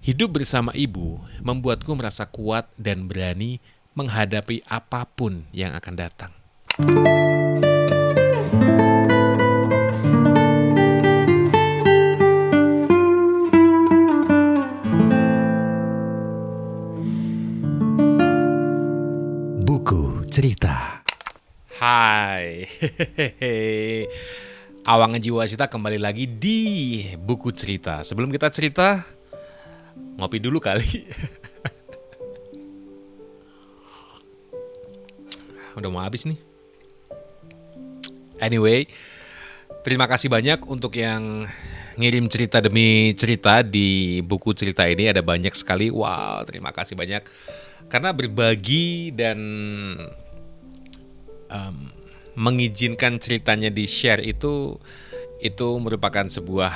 Hidup bersama ibu membuatku merasa kuat dan berani menghadapi apapun yang akan datang. Buku Cerita. Hai, Awangan Jiwa Cita kembali lagi di Buku Cerita. Sebelum kita cerita, ngopi dulu kali. Udah mau habis nih. Anyway, terima kasih banyak untuk yang ngirim cerita demi cerita di buku cerita ini. Ada banyak sekali. Wow, terima kasih banyak. Karena berbagi dan mengizinkan ceritanya di-share itu merupakan sebuah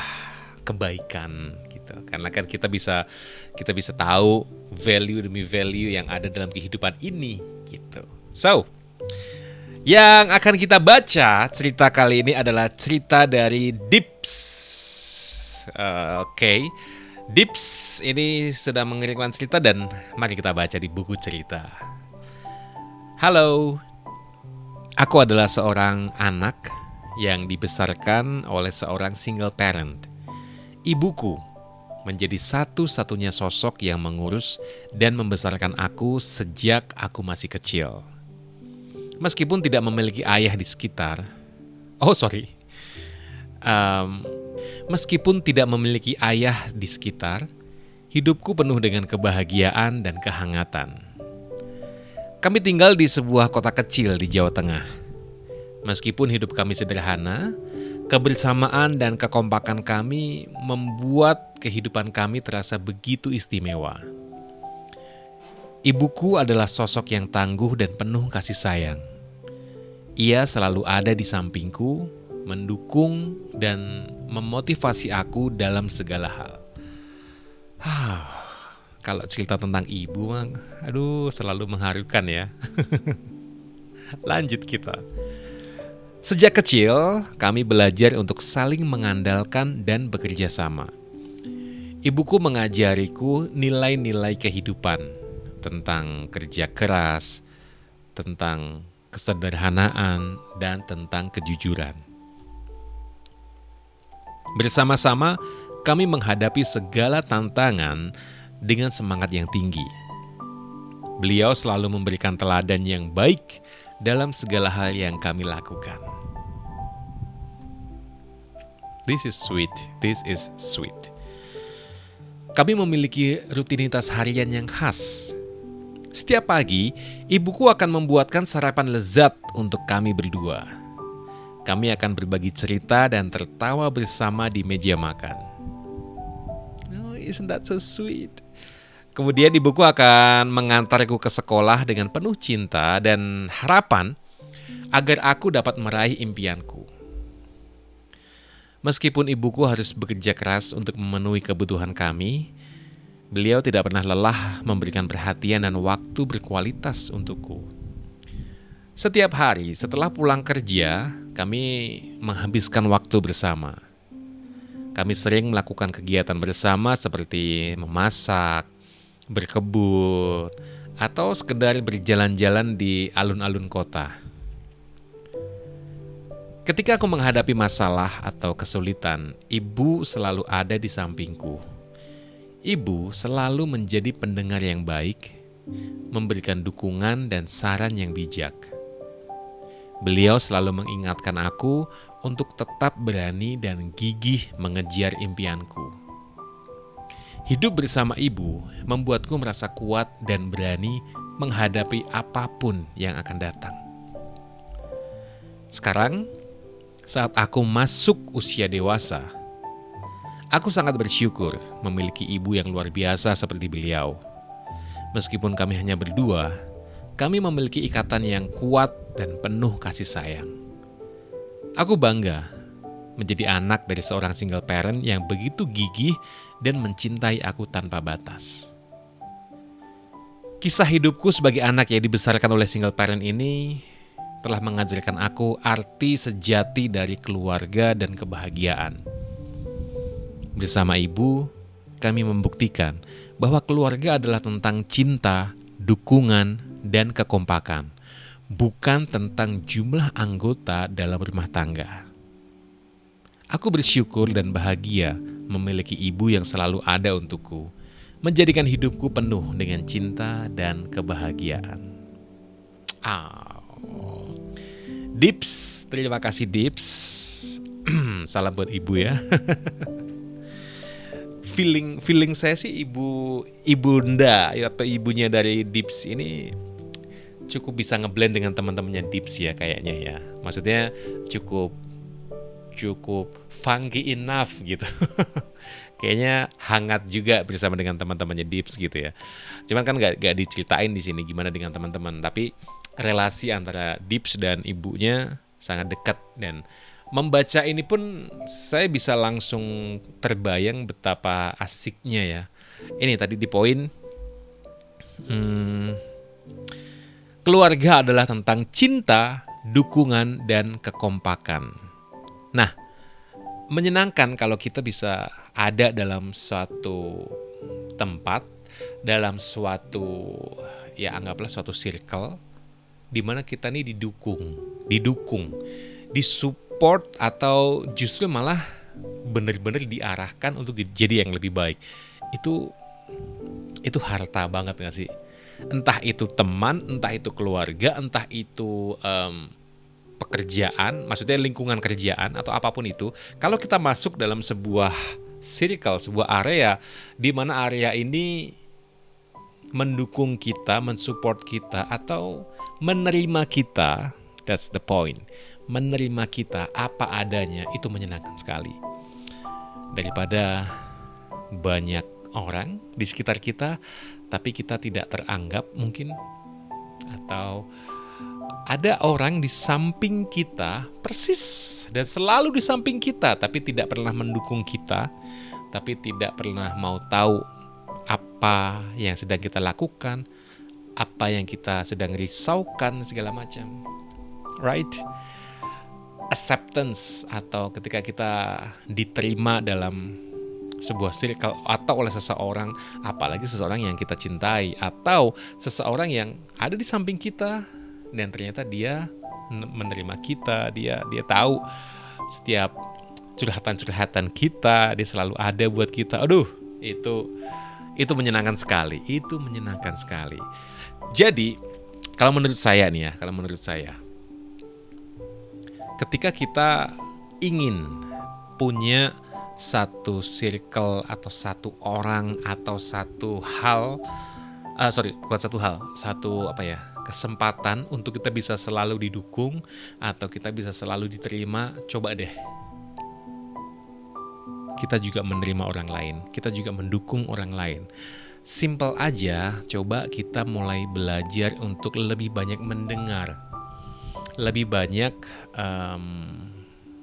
kebaikan gitu. Karena kan kita bisa tahu value demi value yang ada dalam kehidupan ini gitu. So, yang akan kita baca cerita kali ini adalah cerita dari Dips. Oke. Dips ini sudah mengirimkan cerita dan mari kita baca di buku cerita. Halo. Aku adalah seorang anak yang dibesarkan oleh seorang single parent. Ibuku menjadi satu-satunya sosok yang mengurus dan membesarkan aku sejak aku masih kecil. Meskipun tidak memiliki ayah di sekitar, meskipun tidak memiliki ayah di sekitar, hidupku penuh dengan kebahagiaan dan kehangatan. Kami tinggal di sebuah kota kecil di Jawa Tengah. Meskipun hidup kami sederhana, kebersamaan dan kekompakan kami membuat kehidupan kami terasa begitu istimewa. Ibuku adalah sosok yang tangguh dan penuh kasih sayang. Ia selalu ada di sampingku, mendukung dan memotivasi aku dalam segala hal. Kalau cerita tentang ibu, selalu mengharukan ya. Lanjut kita. Sejak kecil, kami belajar untuk saling mengandalkan dan bekerja sama. Ibuku mengajariku nilai-nilai kehidupan, tentang kerja keras, tentang kesederhanaan, dan tentang kejujuran. Bersama-sama, kami menghadapi segala tantangan dengan semangat yang tinggi. Beliau selalu memberikan teladan yang baik dalam segala hal yang kami lakukan. This is sweet. Kami memiliki rutinitas harian yang khas. Setiap pagi, ibuku akan membuatkan sarapan lezat untuk kami berdua. Kami akan berbagi cerita dan tertawa bersama di meja makan. Oh, isn't that so sweet? Kemudian ibuku akan mengantarku ke sekolah dengan penuh cinta dan harapan agar aku dapat meraih impianku. Meskipun ibuku harus bekerja keras untuk memenuhi kebutuhan kami, beliau tidak pernah lelah memberikan perhatian dan waktu berkualitas untukku. Setiap hari setelah pulang kerja, kami menghabiskan waktu bersama. Kami sering melakukan kegiatan bersama seperti memasak, berkebun, atau sekedar berjalan-jalan di alun-alun kota. Ketika aku menghadapi masalah atau kesulitan, ibu selalu ada di sampingku. Ibu selalu menjadi pendengar yang baik, memberikan dukungan dan saran yang bijak. Beliau selalu mengingatkan aku untuk tetap berani dan gigih mengejar impianku. Hidup bersama ibu membuatku merasa kuat dan berani menghadapi apapun yang akan datang. Sekarang, saat aku masuk usia dewasa, aku sangat bersyukur memiliki ibu yang luar biasa seperti beliau. Meskipun kami hanya berdua, kami memiliki ikatan yang kuat dan penuh kasih sayang. Aku bangga menjadi anak dari seorang single parent yang begitu gigih dan mencintai aku tanpa batas. Kisah hidupku sebagai anak yang dibesarkan oleh single parent ini telah mengajarkan aku arti sejati dari keluarga dan kebahagiaan. Bersama ibu, kami membuktikan bahwa keluarga adalah tentang cinta, dukungan, dan kekompakan, bukan tentang jumlah anggota dalam rumah tangga. Aku bersyukur dan bahagia memiliki ibu yang selalu ada untukku, menjadikan hidupku penuh dengan cinta dan kebahagiaan. Dips, terima kasih Dips. Salam buat ibu ya. Feeling saya sih ibunda atau ibunya dari Dips ini cukup bisa ngeblend dengan teman-temannya Dips ya kayaknya ya. Maksudnya cukup funky enough gitu. Kayaknya hangat juga bersama dengan teman-temannya Dips gitu ya. Cuman kan gak diceritain di sini gimana dengan teman-teman, tapi relasi antara Dips dan ibunya sangat dekat, dan membaca ini pun saya bisa langsung terbayang betapa asiknya ya. Ini tadi di poin keluarga adalah tentang cinta, dukungan, dan kekompakan. Nah, menyenangkan kalau kita bisa ada dalam suatu tempat, dalam suatu, ya anggaplah suatu circle, di mana kita nih didukung, disupport, atau justru malah benar-benar diarahkan untuk jadi yang lebih baik. Itu harta banget gak sih? Entah itu teman, entah itu keluarga, entah itu pekerjaan, maksudnya lingkungan kerjaan atau apapun itu. Kalau kita masuk dalam sebuah circle, sebuah area, di mana area ini mendukung kita, mensupport kita, atau menerima kita, that's the point. Menerima kita apa adanya, itu menyenangkan sekali. Daripada banyak orang di sekitar kita, tapi kita tidak teranggap mungkin, atau ada orang di samping kita persis dan selalu di samping kita, tapi tidak pernah mendukung kita, tapi tidak pernah mau tahu apa yang sedang kita lakukan, apa yang kita sedang risaukan, segala macam. Right? Acceptance, atau ketika kita diterima dalam sebuah circle atau oleh seseorang, apalagi seseorang yang kita cintai, atau seseorang yang ada di samping kita dan ternyata dia menerima kita, dia tahu setiap curhatan kita, dia selalu ada buat kita. Aduh, itu menyenangkan sekali. Itu menyenangkan sekali. Jadi, kalau menurut saya nih ya, ketika kita ingin punya satu circle atau satu orang atau satu hal, kesempatan untuk kita bisa selalu didukung atau kita bisa selalu diterima, coba deh kita juga menerima orang lain, kita juga mendukung orang lain. Simple aja, coba kita mulai belajar untuk lebih banyak mendengar, lebih banyak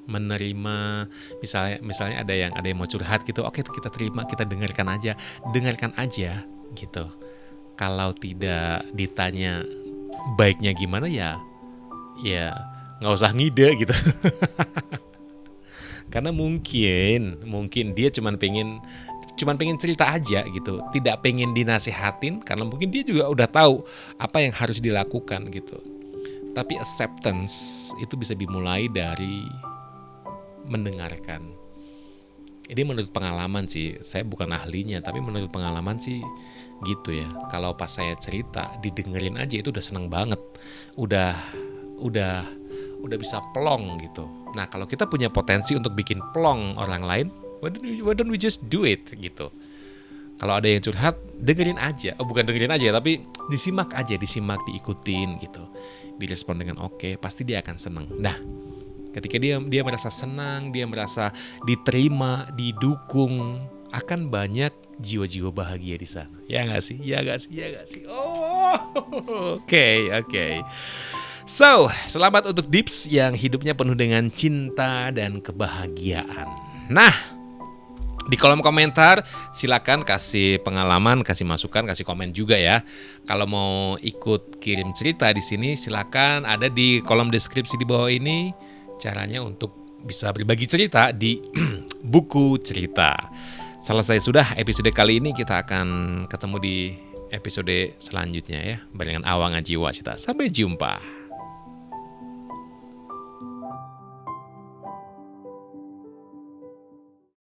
menerima. Misalnya ada yang mau curhat gitu, oke kita terima, kita dengarkan aja gitu. Kalau tidak ditanya baiknya gimana, ya nggak usah ngide gitu. Karena mungkin dia cuman pengen cerita aja gitu, tidak pengen dinasehatin, karena mungkin dia juga udah tahu apa yang harus dilakukan gitu. Tapi acceptance itu bisa dimulai dari mendengarkan. Ini menurut pengalaman sih, saya bukan ahlinya, tapi menurut pengalaman sih gitu ya. Kalau pas saya cerita, didengerin aja itu udah seneng banget, udah bisa plong gitu. Nah, kalau kita punya potensi untuk bikin plong orang lain, why don't we just do it gitu. Kalau ada yang curhat, dengerin aja. Bukan dengerin aja, tapi disimak, diikutin gitu. Direspon dengan oke, pasti dia akan seneng. Nah, ketika dia merasa senang, dia merasa diterima, didukung, akan banyak jiwa-jiwa bahagia di sana. Ya nggak sih? Oh, oke. So, selamat untuk Dips yang hidupnya penuh dengan cinta dan kebahagiaan. Nah, di kolom komentar silakan kasih pengalaman, kasih masukan, kasih komen juga ya. Kalau mau ikut kirim cerita di sini, silakan, ada di kolom deskripsi di bawah ini caranya untuk bisa berbagi cerita di buku cerita. Selesai sudah episode kali ini, kita akan ketemu di episode selanjutnya ya. Barengan Awang Ajiwa Cita. Sampai jumpa.